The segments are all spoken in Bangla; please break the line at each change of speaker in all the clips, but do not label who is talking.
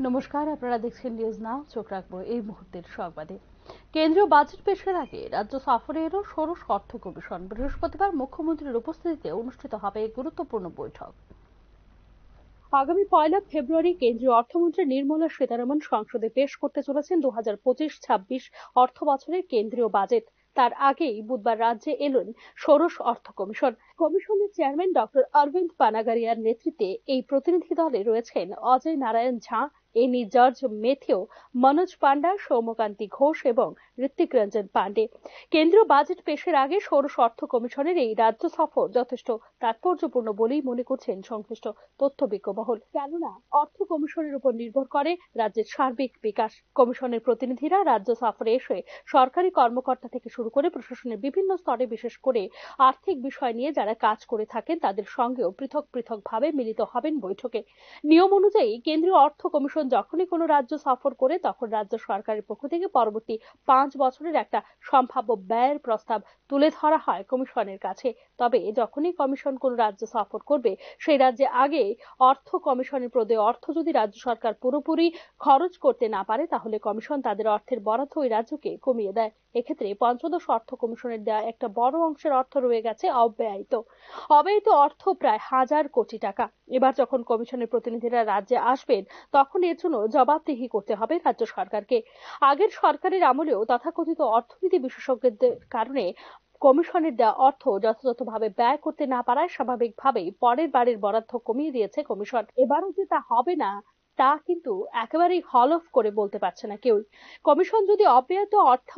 নমস্কার, আপনারা দেখছেন নিউজ নাও। চোখ রাখবো এই মুহূর্তের সংবাদে। কেন্দ্রীয় বাজেট পেশের আগে রাজ্য সফরে এলো ষোড়শ অর্থ কমিশন। বৃহস্পতিবার মুখ্যমন্ত্রীর উপস্থিতিতে অনুষ্ঠিত হবে গুরুত্বপূর্ণ বৈঠক। আগামী 1 ফেব্রুয়ারি কেন্দ্রীয় অর্থমন্ত্রী নির্মলা সীতারমণ সংসদে পেশ করতে চলেছেন 2025-26 অর্থ বছরের কেন্দ্রীয় বাজেট। তার আগেই বুধবার রাজ্যে এলেন ষোড়শ অর্থ কমিশন। কমিশনের চেয়ারম্যান ডক্টর অরবিন্দ পানাগারিয়ার নেতৃত্বে এই প্রতিনিধি দলে রয়েছেন অজয় নারায়ণ ঝা, এনি জর্জ মেথিউ, মনোজ পান্ডা, সৌম্যকান্তি ঘোষ এবং ঋত্বিক রঞ্জন পান্ডে। কেন্দ্রীয় বাজেট পেশের আগে ষোড়শ অর্থ কমিশনের এই রাজ্য সফর যথেষ্ট তাৎপর্যপূর্ণ বলেই মনে করছেন সংশ্লিষ্ট তথ্যবিজ্ঞ মহল। কেননা অর্থ কমিশনের উপর নির্ভর করে রাজ্যের সার্বিক বিকাশ। কমিশনের প্রতিনিধিরা রাজ্য সফরে এসে সরকারি কর্মকর্তা থেকে শুরু করে প্রশাসনের বিভিন্ন স্তরে, বিশেষ করে আর্থিক বিষয় নিয়ে যারা কাজ করে থাকেন তাদের সঙ্গেও পৃথক পৃথক ভাবে মিলিত হবেন বৈঠকে। নিয়ম অনুযায়ী কেন্দ্রীয় অর্থ কমিশন যখনই কোনো রাজ্য সফর করে তখন রাজ্য সরকারের পক্ষ থেকে পরবর্তী 5 বছরের একটা সম্ভাব্য ব্যয়ের প্রস্তাব তুলে ধরা হয় কমিশনের কাছে। তবে যখনই কমিশন কোন রাজ্য সফর করবে সেই রাজ্যে আগে অর্থ কমিশনের প্রদেয় অর্থ যদি রাজ্য সরকার পুরোপুরি খরচ করতে না পারে তাহলে কমিশন তাদের অর্থের বরাদ্দ ওই রাজ্যকে কমিয়ে দেয়। এক্ষেত্রে পঞ্চদশ অর্থ কমিশনের দেওয়া একটা বড় অংশের অর্থ রয়ে গেছে অব্যয়িত অর্থ প্রায় 1000 কোটি টাকা। এবার যখন কমিশনের প্রতিনিধিরা রাজ্যে আসবেন তখন এর জন্য জবাবদিহি করতে হবে রাজ্য সরকারকে। আগের সরকারের আমলেও তথাকথিত অর্থনীতি বিশেষজ্ঞদের কারণে কমিশনের দেওয়া অর্থ যথাযথভাবে ব্যয় করতে না পারায় স্বাভাবিকভাবেই পরের বারের বরাদ্দ কমিয়ে দিয়েছে কমিশন। এবারও যে তা হবে না তা কিন্তু একেবারেই হলফ করে বলতে পারছে না কেউই। কমিশন যদি অব্যয়িত অর্থ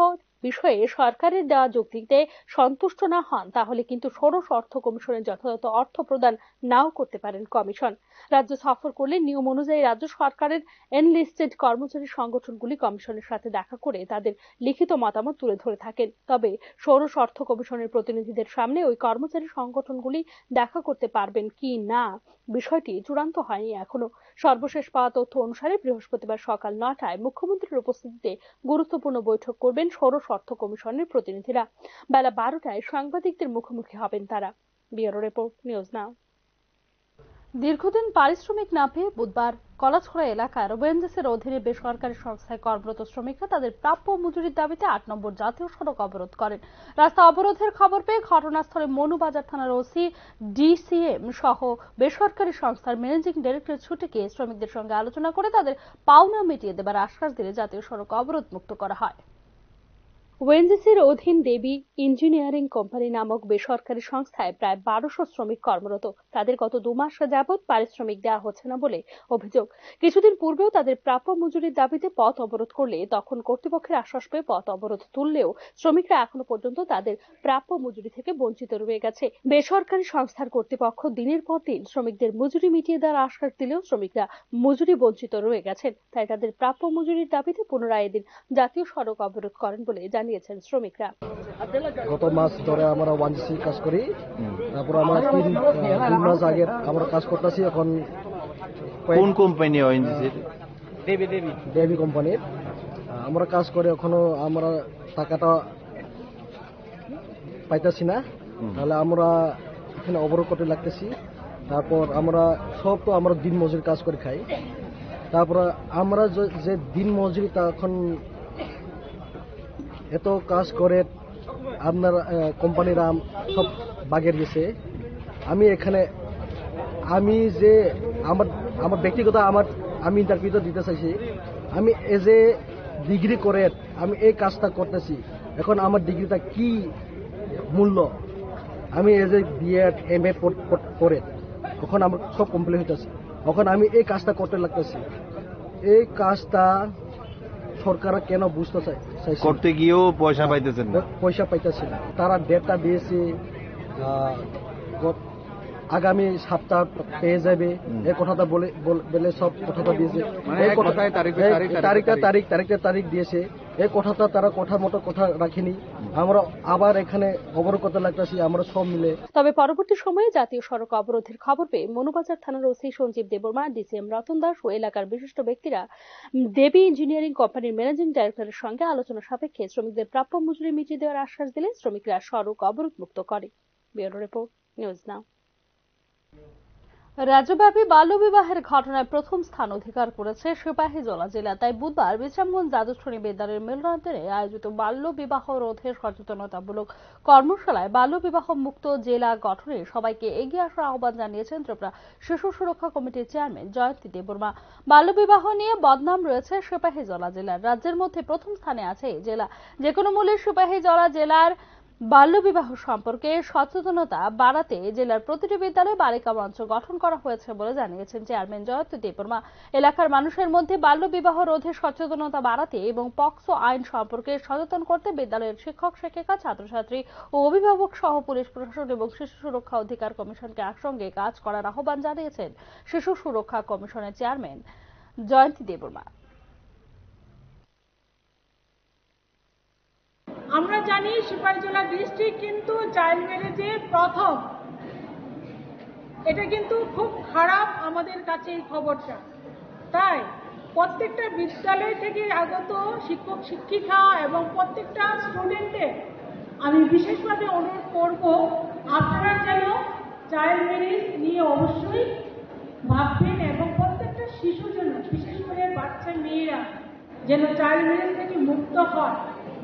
বিষয়ে সরকারের দেওয়া যুক্তিতে সন্তুষ্ট না হন তাহলে কিন্তু ষোড়শ অর্থ কমিশনের যথাযথ অর্থ প্রদান নাও করতে পারেন কমিশন। রাজ্য সফর করলে নিয়ম অনুযায়ী রাজ্য সরকারের এনলিস্টেড কর্মচারী সংগঠনগুলি কমিশনের সাথে দেখা করে তাদের লিখিত মতামত তুলে ধরে থাকেন। তবে ষোড়শ অর্থ কমিশনের প্রতিনিধিদের সামনে ওই কর্মচারী সংগঠনগুলি দেখা করতে পারবেন কি না বিষয়টি চূড়ান্ত হয়নি এখনো। সর্বশেষ পাওয়া তথ্য অনুসারে বৃহস্পতিবার সকাল 9টায় মুখ্যমন্ত্রীর উপস্থিতিতে গুরুত্বপূর্ণ বৈঠক করবেন ষোড়শ অর্থ কমিশনের প্রতিনিধিরা। বেলা 12টায় সাংবাদিকদের মুখোমুখি হবেন তারা। ব্যুরো রিপোর্ট, নিউজ নাও। দীর্ঘদিন পারিশ্রমিক না পেয়ে বুধবার কলাছড়া এলাকার ওএনজিসির অধীনে বেসরকারি সংস্থায় কর্মরত শ্রমিকরা তাদের প্রাপ্য মজুরির দাবিতে 8 নম্বর জাতীয় সড়ক অবরোধ করেন। রাস্তা অবরোধের খবর পেয়ে ঘটনাস্থলে মনুবাজার থানার ওসি ডিসিএম সহ বেসরকারি সংস্থার ম্যানেজিং ডিরেক্টর ছুটে গিয়ে শ্রমিকদের সঙ্গে আলোচনা করে তাদের পাওনা মিটিয়ে দেবার আশ্বাস দিলে জাতীয় সড়ক অবরোধ মুক্ত করা হয়। ওএনজিসির অধীন দেবী ইঞ্জিনিয়ারিং কোম্পানি নামক বেসরকারি সংস্থায় প্রায় 1200 শ্রমিক কর্মরত। তাদের গত 2 মাস যাবৎ পারিশ্রমিক দেওয়া হচ্ছে না বলে অভিযোগ। কিছুদিন পূর্বেও তাদের প্রাপ্য মজুরির দাবিতে পথ অবরোধ করলে তখন কর্তৃপক্ষের আশ্বাস পেয়ে পথ অবরোধ তুললেও শ্রমিকরা এখনো পর্যন্ত তাদের প্রাপ্য মজুরি থেকে বঞ্চিত রয়ে গেছে। বেসরকারি সংস্থার কর্তৃপক্ষ দিনের পর দিন শ্রমিকদের মজুরি মিটিয়ে দেওয়ার আশ্বাস দিলেও শ্রমিকরা মজুরি বঞ্চিত রয়ে গেছেন। তাই তাদের প্রাপ্য মজুরির দাবিতে পুনরায় এদিন জাতীয় সড়ক অবরোধ করেন বলে জানিয়েছেন শ্রমিকরা।
গত মাস ধরে আমরা ওয়ানজিসি কাজ করি, তারপর আমরা 2 মাস আগে আমরা কাজ করতেছি। এখন
কোন কোম্পানি? ওএনজিসির
দেবী কোম্পানির আমরা কাজ করে এখনো আমরা টাকাটা পাইতেছি না। তাহলে আমরা এখানে অবরোধ করতে লাগতেছি। তারপর আমরা সব তো আমরা দিন মজুরি কাজ করে খাই। তারপর আমরা যে দিন মজুরি তখন এত কাজ করে আপনার কোম্পানিরা সব বাগের গেছে। আমি যে আমার ব্যক্তিগত আমি ইন্টারভিউ দিতে চাইছি। আমি এজ এ ডিগ্রি করে আমি এই কাজটা করতেছি। এখন আমার ডিগ্রিটা কি মূল্য? আমি এজ এ বিএড এমএ করে এখন আমার সব কমপ্লিট হইতেছে। এখন আমি এই কাজটা করতে লাগতেছি। এই কাজটা সরকার কেন বুঝতে চাইছে?
করতে গিয়েও পয়সা পাইতেছেন না।
পয়সা পাইতেছে না। তারা ডেটটা দিয়েছে আগামী সপ্তাহ পেয়ে যাবে, এই কথাটা বলে সব কথাটা দিয়েছে। তারিখ দিয়েছে। এই কথাটা তারা কথা মতো কথা রাখেনি। আমরা আবার এখানে অবরোধ করতে লাগতেছি আমরা সব মিলে।
তবে পরবর্তী সময়ে জাতীয় সড়ক অবরোধের খবর পেয়ে মনুবাজার থানার ওসি সঞ্জীব দেববর্মা, ডিসিএম রতন দাস ও এলাকার বিশিষ্ট ব্যক্তিরা দেবী ইঞ্জিনিয়ারিং কোম্পানির ম্যানেজিং ডাইরেক্টরের সঙ্গে আলোচনা সাপেক্ষে শ্রমিকদের প্রাপ্য মজুরি মিটিয়ে দেওয়ার আশ্বাস দিলে শ্রমিকরা সড়ক অবরোধ মুক্ত করে। Bureau report, news now. রাজ্যব্যাপী বাল্যবিবাহের ঘটনায় প্রথম স্থান অধিকার করেছে সিপাহীজলা জেলা। তাই বুধবার বিশ্রামগঞ্জ দ্বাদশ শ্রেণী বিদ্যালয়ের মিলনায়তনে আয়োজিত বাল্য বিবাহ রোধে সচেতনতামূলক কর্মশালায় বাল্য বিবাহ মুক্ত জেলা গঠনে সবাইকে এগিয়ে আসার আহ্বান জানিয়েছেন ত্রিপুরা শিশু সুরক্ষা কমিটির চেয়ারম্যান জয়ন্তী দেববর্মা। বাল্য বিবাহ নিয়ে বদনাম রয়েছে সিপাহীজলা জেলার। রাজ্যের মধ্যে প্রথম স্থানে আছে এই জেলা। যে কোনো মূল্যে সিপাহীজলা জেলার বাল্যবিবাহ সম্পর্কে সচেতনতা বাড়াতে জেলার প্রতিটি বিদ্যালয়ে বালিকা মঞ্চ গঠন করা হয়েছে বলে জানিয়েছেন চেয়ারম্যান জয়ন্তী দেববর্মা। এলাকার মানুষের মধ্যে বাল্যবিবাহ রোধে সচেতনতা বাড়াতে এবং পক্সো আইন সম্পর্কে সচেতন করতে বিদ্যালয়ের শিক্ষক শিক্ষিকা ছাত্রছাত্রী ও অভিভাবক সহ পুলিশ প্রশাসন এবং শিশু সুরক্ষা অধিকার কমিশনকে একসঙ্গে কাজ করার আহ্বান জানিয়েছেন শিশু সুরক্ষা কমিশনের চেয়ারম্যান জয়ন্তী দেববর্মা।
আমরা জানি সিপাহীজলা ডিস্ট্রিক্ট কিন্তু চাইল্ড ম্যারেজে প্রথম। এটা কিন্তু খুব খারাপ আমাদের কাছে এই খবরটা। তাই প্রত্যেকটা বিদ্যালয় থেকে আগত শিক্ষক শিক্ষিকা এবং প্রত্যেকটা স্টুডেন্টের আমি বিশেষভাবে অনুরোধ করব, আপনারা যেন চাইল্ড ম্যারেজ নিয়ে অবশ্যই ভাববেন এবং প্রত্যেকটা শিশুর জন্য, বিশেষ করে বাচ্চা মেয়েরা যেন চাইল্ড ম্যারেজ থেকে মুক্ত হয়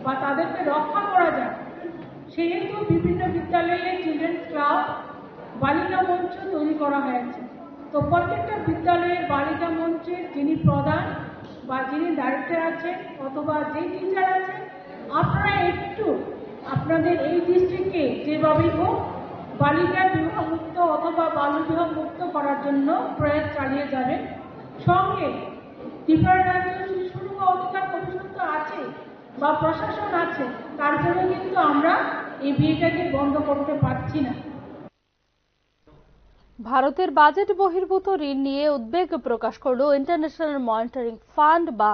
বা তাদেরকে রক্ষা করা যায়, সেহেতু বিভিন্ন বিদ্যালয়ে চিলড্রেন্স ক্লাব, বালিকা মঞ্চ তৈরি করা হয়েছে। তো প্রত্যেকটা বিদ্যালয়ের বালিকা মঞ্চের যিনি প্রধান বা যিনি ডাইরেক্টর আছেন অথবা যে টিচার আছেন, আপনারা একটু আপনাদের এই ডিস্ট্রিক্টকে যেভাবেই হোক বালিকা বিবাহ মুক্ত অথবা বাল্য বিবাহ মুক্ত করার জন্য প্রয়াস চালিয়ে যাবেন। সঙ্গে ত্রিপুরা রাজ্য শিশু সুরক্ষা অধিকার কমিশন তো আছে বা প্রশাসন আছে, তার জন্য কিন্তু আমরা এই বিয়েটাকে বন্ধ করতে পারছি না।
ভারতের বাজেট বহির্ভূত ঋণ নিয়ে উদ্বেগ প্রকাশ করল ইন্টারন্যাশনাল মনিটরিং ফান্ড বা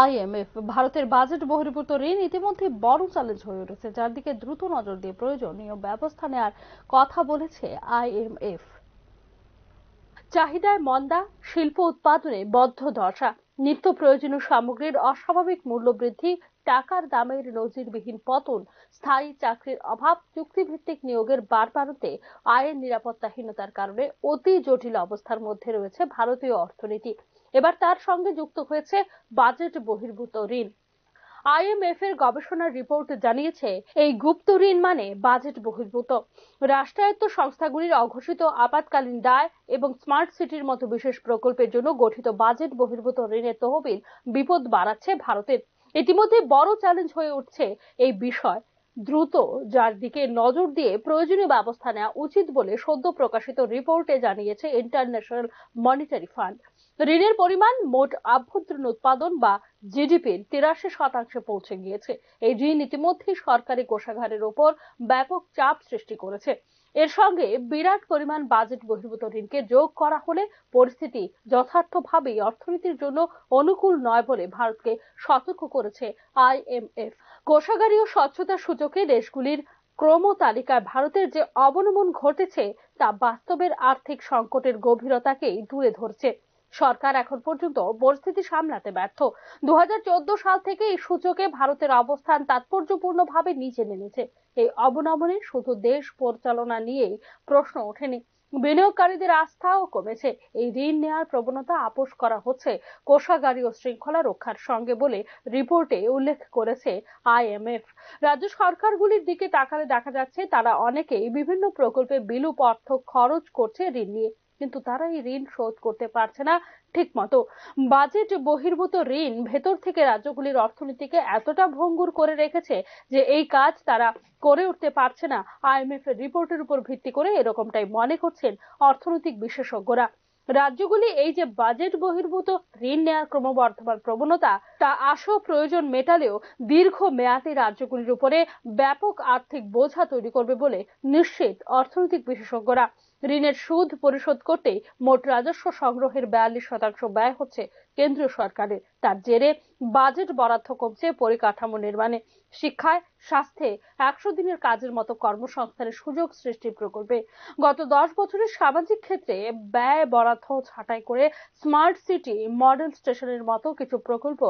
IMF। ভারতের বাজেট বহির্ভূত ঋণ ইতিমধ্যে বড় চ্যালেঞ্জ হয়ে উঠেছে, যার দিকে দ্রুত নজর দিয়ে প্রয়োজনীয় ব্যবস্থা নেওয়ার কথা বলেছে IMF। চাহিদায় মন্দা, শিল্প উৎপাদনে বদ্ধ দশা, নিত্য প্রয়োজনীয় সামগ্রীর অস্বাভাবিক মূল্য বৃদ্ধি, টাকার দামের নজিরবিহীন পতন, স্থায়ী চাকরির অভাব, চুক্তিভিত্তিক নিয়োগের বাড়বাড়ন্তে, আয়ের নিরাপত্তাহীনতার কারণে অতি জটিল অবস্থার মধ্যে রয়েছে ভারতীয় অর্থনীতি। এবার তার সঙ্গে যুক্ত হয়েছে বাজেট বহির্ভূত ঋণ। IMF এর গবেষণার রিপোর্ট জানিয়েছে, এই গুপ্ত ঋণ মানে বাজেট বহির্ভূত। রাষ্ট্রায়ত্ত সংস্থাগুলির অঘোষিত আপাতকালীন দায় এবং স্মার্ট সিটির মতো বিশেষ প্রকল্পের জন্য গঠিত বাজেট বহির্ভূত ঋণের তহবিল বিপদ বাড়াচ্ছে ভারতের। ইতিমধ্যে বড় চ্যালেঞ্জ হয়ে উঠছে এই বিষয় দ্রুত, যার দিকে নজর দিয়ে প্রয়োজনীয় ব্যবস্থা নেওয়া উচিত বলে সদ্য প্রকাশিত রিপোর্টে জানিয়েছে ইন্টারন্যাশনাল মনিটারি ফান্ড। ঋণের পরিমাণ মোট আভ্যন্তরীণ উৎপাদন বা জিডিপির 83% পৌঁছে গিয়েছে। এই ঋণ ইতিমধ্যেই সরকারি কোষাগারের ওপর ব্যাপক চাপ সৃষ্টি করেছে। এর সঙ্গে বিরাট পরিমাণ বাজেট বহির্ভূত ঋণকে যোগ করা হলে পরিস্থিতি যথার্থভাবেই অর্থনীতির জন্য অনুকূল নয় বলে ভারতকে সতর্ক করেছে IMF। কোষাগারীয় স্বচ্ছতা সূচকে দেশগুলির ক্রম তালিকায় ভারতের যে অবনমন ঘটেছে তা বাস্তবের আর্থিক সংকটের গভীরতাকেই তুলে ধরছে। সরকার এখন পর্যন্ত পরিস্থিতি সামলাতে ব্যর্থ। 2014 সাল থেকে এই সূচকে ভারতের অবস্থান তাৎপর্যপূর্ণভাবে নিচে নেমেছে। এই অবনমনে শুধু দেশ পরিচালনা নিয়েই প্রশ্ন ওঠেনি, বিনিয়োগকারীদের আস্থাও কমেছে। এই ঋণ নেওয়ার প্রবণতা আপোস করা হচ্ছে কোষাগারীয় শৃঙ্খলা রক্ষার সঙ্গে বলে রিপোর্টে উল্লেখ করেছে IMF। রাজ্য সরকারগুলির দিকে তাকালে দেখা যাচ্ছে তারা অনেকেই বিভিন্ন প্রকল্পে বিলুপ অর্থ খরচ করছে ঋণ নিয়ে, কিন্তু তারা এই ঋণ শোধ করতে পারছে না ঠিক মতো। বাজেট বহির্ভূত ঋণ ভেতর থেকে রাজ্যগুলির অর্থনীতিকে এতটা ভঙ্গুর করে রেখেছে যে এই কাজ তারা করে উঠতে পারছে না। IMF এর রিপোর্টের উপর ভিত্তি করে এরকমটাই মনে করছেন অর্থনৈতিক বিশেষজ্ঞরা। রাজ্যগুলি এই যে বাজেট বহির্ভূত ঋণ নেওয়ার ক্রমবর্ধমান প্রবণতা, তা আশু প্রয়োজন মেটালেও দীর্ঘ মেয়াদে রাজ্যগুলির উপরে ব্যাপক আর্থিক বোঝা তৈরি করবে বলে নিশ্চিত অর্থনৈতিক বিশেষজ্ঞরা। ঋণের সুদ পরিশোধ করতে মোট রাজস্ব সংগ্রহের 42% ব্যয় হচ্ছে কেন্দ্রীয় সরকারের। তার জেরে বাজেট বরাদ্দ কমছে পরিকাঠামো নির্মাণে, শিক্ষায়, স্বাস্থ্যে, 100 দিনের কাজের মতো কর্মসংস্থানের সুযোগ সৃষ্টির প্রকল্পে। গত 10 বছরের সামাজিক ক্ষেত্রে ব্যয় বরাদ্দ ছাঁটাই করে স্মার্ট সিটি, মডেল স্টেশনের মতো কিছু প্রকল্প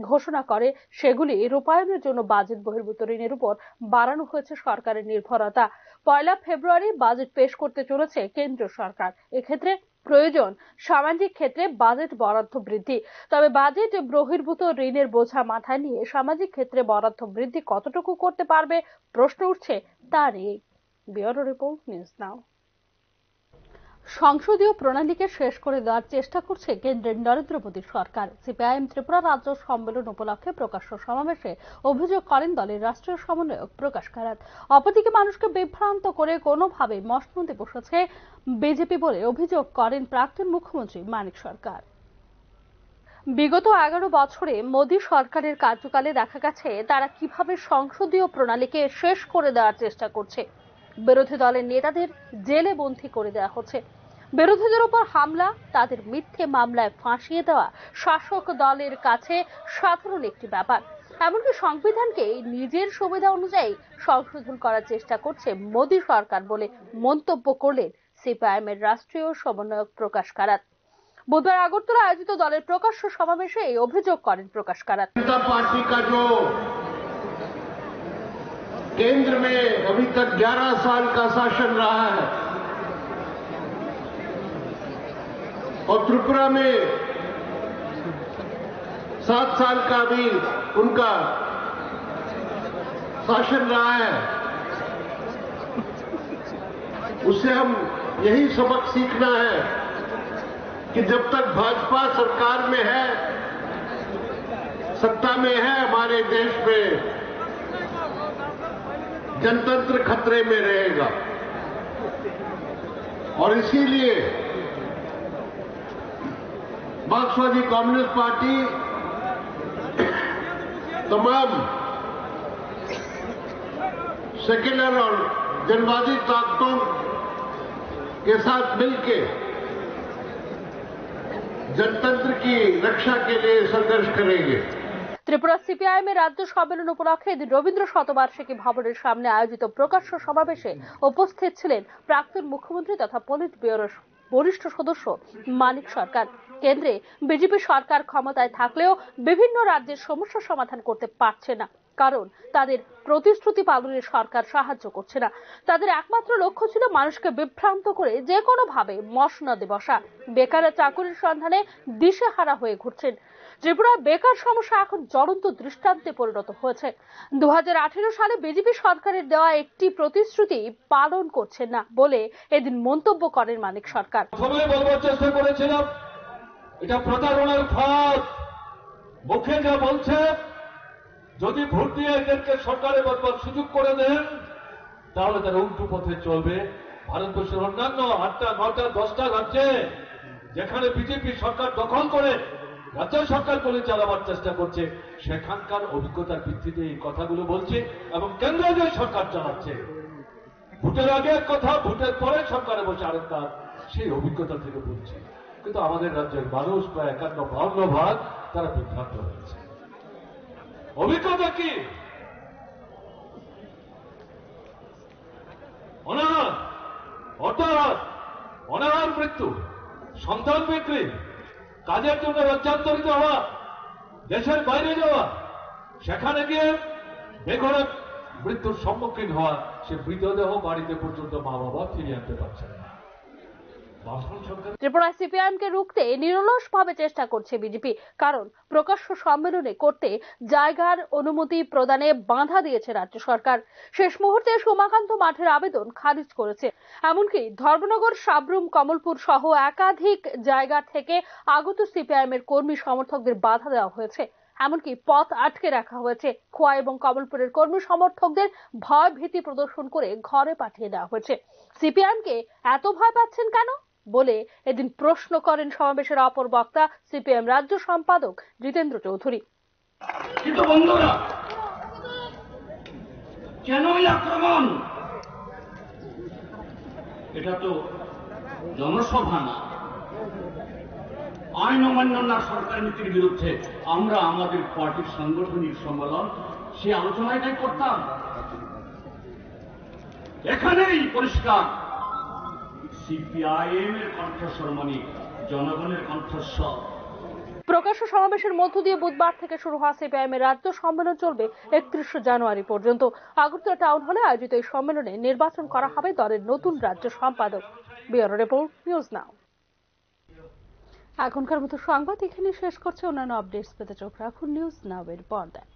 ঘোষণা করে সেগুলি রূপায়ণের জন্য বাজেট বহির্ভূত ঋণের উপর বাড়ানো হয়েছে সরকারের নির্ভরতা। 1 ফেব্রুয়ারি বাজেট পেশ করতে চলেছে কেন্দ্রীয় সরকার। এক্ষেত্রে প্রয়োজন সামাজিক ক্ষেত্রে বাজেট বরাদ্দ বৃদ্ধি। তবে বাজেট বহির্ভূত ঋণের বোঝা মাথায় নিয়ে সামাজিক ক্ষেত্রে বরাদ্দ বৃদ্ধি কতটুকু করতে পারবে প্রশ্ন উঠছে তা নিয়ে। ব্যুরো রিপোর্ট, নিউজ নাও। সংসদীয় প্রণালীকে শেষ করে দেওয়ার চেষ্টা করছে কেন্দ্রের নরেন্দ্র মোদী সরকার। সিপিআইএম ত্রিপুরা রাজ্য সম্মেলন উপলক্ষে প্রকাশ্য সমাবেশে অভিযোগ করেন দলের রাষ্ট্রীয় সমন্বয়ক প্রকাশ কারাত। অপরদিকে মানুষকে বিভ্রান্ত করে কোনোভাবে মসনদে বসেছে বিজেপি বলে অভিযোগ করেন প্রাক্তন মুখ্যমন্ত্রী মানিক সরকার। বিগত 11 বছরে মোদী সরকারের কার্যকালে দেখা গেছে তারা কিভাবে সংসদীয় প্রণালীকে শেষ করে দেওয়ার চেষ্টা করছে। বিরোধী দলের নেতাদের জেলে বন্দী করে দেওয়া হচ্ছে, বিরোধীদের উপর হামলা, তাদের মিথ্যে মামলায় ফাঁসিয়ে দেওয়া শাসক দলের কাছে সাধারণ একটি ব্যাপার। এমনকি সংবিধানকে নিজের সুবিধা অনুযায়ী সংশোধন করার চেষ্টা করছে মোদী সরকার বলে মন্তব্য করলেন সিপিআইএম এর রাষ্ট্রীয় সমন্বয়ক প্রকাশ কারাত। বুধবার আগরতলা আয়োজিত দলের প্রকাশ্য সমাবেশে এই অভিযোগ করেন প্রকাশ কারাত।
पार्टी का जो केंद्र में अभी तक 11 साल का शासन रहा है और त्रिपुरा में 7 साल का भी उनका शासन रहा है, उससे हम यही सबक सीखना है कि जब तक भाजपा सरकार में है, सत्ता में है, हमारे देश में जनतंत्र खतरे में रहेगा। और इसीलिए मार्क्सवादी कम्युनिस्ट पार्टी तमाम सेक्युलर और जनवादी ताकतों के साथ मिलकर जनतंत्र की रक्षा के लिए संघर्ष करेंगे।
ত্রিপুরা সিপিআইএম এর রাজ্য সম্মেলন উপলক্ষে এদিন রবীন্দ্র শতবার্ষিকী ভবনের সামনে আয়োজিত প্রকাশ্য সমাবেশে উপস্থিত ছিলেন প্রাক্তন মুখ্যমন্ত্রী তথা পলিট ব্যুরোর বরিষ্ঠ সদস্য মানিক সরকার। কেন্দ্রে বিজেপি সরকার ক্ষমতায় থাকলেও বিভিন্ন রাজ্যের সমস্যা সমাধান করতে পারছে না, কারণ তাদের প্রতিশ্রুতি পালনে সরকার সাহায্য করছে না। তাদের একমাত্র লক্ষ্য ছিল মানুষকে বিভ্রান্ত করে যে কোনো ভাবে মসনদে বসা। বেকারের চাকরির সন্ধানে দিশেহারা হয়ে ঘুরছেন। ত্রিপুরার বেকার সমস্যা এখন জ্বলন্ত দৃষ্টান্তে পরিণত হয়েছে। 2018 সালে বিজেপি সরকারের দেওয়া একটি প্রতিশ্রুতি পালন করছেন না বলে এদিন মন্তব্য করেন মানিক সরকার।
প্রথমে বলবার চেষ্টা করেছিলাম এটা প্রতারণার ফাঁদ। মুখে যা বলছে, যদি ভোট দিয়ে এদেরকে সরকারে বসবার সুযোগ করে দেন তাহলে তারা উল্টো পথে চলবে। ভারতবর্ষের অন্যান্য 8টা, 9টা, 10টা রাজ্যে যেখানে বিজেপি সরকার দখল করে রাজ্য সরকার বলে চালাবার চেষ্টা করছে, সেখানকার অভিজ্ঞতার ভিত্তিতে এই কথাগুলো বলছে। এবং কেন্দ্রে যে সরকার চালাচ্ছে, ভোটের আগে এক কথা, ভোটের পরে সরকারে বসে আরেকটা, সেই অভিজ্ঞতা থেকে বলছে। কিন্তু আমাদের রাজ্যের মানুষ প্রায় 51-52% তারা বিভ্রান্ত হয়েছে। অভিজ্ঞতা কি? অনাহার, হঠাৎ অনাহার, মৃত্যু, সন্তান বিক্রি, কাজের জন্য রাজ্যান্তরিত হওয়া, দেশের বাইরে যাওয়া, সেখানে গিয়ে বেঘরে মৃত্যুর সম্মুখীন হওয়া, সে মৃতদেহ বাড়িতে পর্যন্ত মা বাবা ফিরিয়ে আনতে পারছেন না।
ত্রিপুরা সিপিআইএম কে রুখতে নিরলসভাবে চেষ্টা করছে বিজেপি, কারণ প্রকাশ্য সম্মেলনে করতে জায়গার অনুমতি প্রদানে বাধা দিয়েছে রাজ্য সরকার। শেষ মুহূর্তে সোমাকান্ত মাঠের আবেদন খারিজ করেছে। এমনকি ধর্মনগর, সাবরুম, কমলপুর সহ একাধিক জায়গা থেকে আগত সিপিআইএম এর কর্মী সমর্থকদের বাধা দেওয়া হয়েছে। এমনকি পথ আটকে রাখা হয়েছে। খোয়া এবং কমলপুরের কর্মী সমর্থকদের ভয় ভীতি প্রদর্শন করে ঘরে পাঠিয়ে দেওয়া হয়েছে। সিপিআইএম কে এত ভয় পাচ্ছেন কেন বলে এদিন প্রশ্ন করেন সমাবেশের অপর বক্তা সিপিএম রাজ্য সম্পাদক জিতেন্দ্র চৌধুরী।
কিন্তু বন্ধুরা, কেন এই আক্রমণ? এটা তো জনসভা না, আইন অমান্য না, সরকার নীতির বিরুদ্ধে। আমরা আমাদের পার্টির সাংগঠনিক সম্মেলন, সে আলোচনাটাই করতাম। এখানেই পরিষ্কার সিপিআইএম এর কণ্ঠস্বর মানে জনগণের কণ্ঠস্বর।
প্রকাশ্য সমাবেশের মধ্য দিয়ে বুধবার থেকে শুরু হওয়া সিপিআইএম এর রাজ্য সম্মেলন চলবে 31 জানুয়ারি পর্যন্ত। আগরতলা টাউন হলে আয়োজিত এই সম্মেলনে নির্বাচন করা হবে দলের নতুন রাজ্য সম্পাদক। ব্যুরো রিপোর্ট, নিউজ নাও। এখনকার মতো সংবাদ এখানে শেষ করছে। অন্যান্য আপডেটস পেতে চোখ রাখুন নিউজ নাও এর পর্দায়।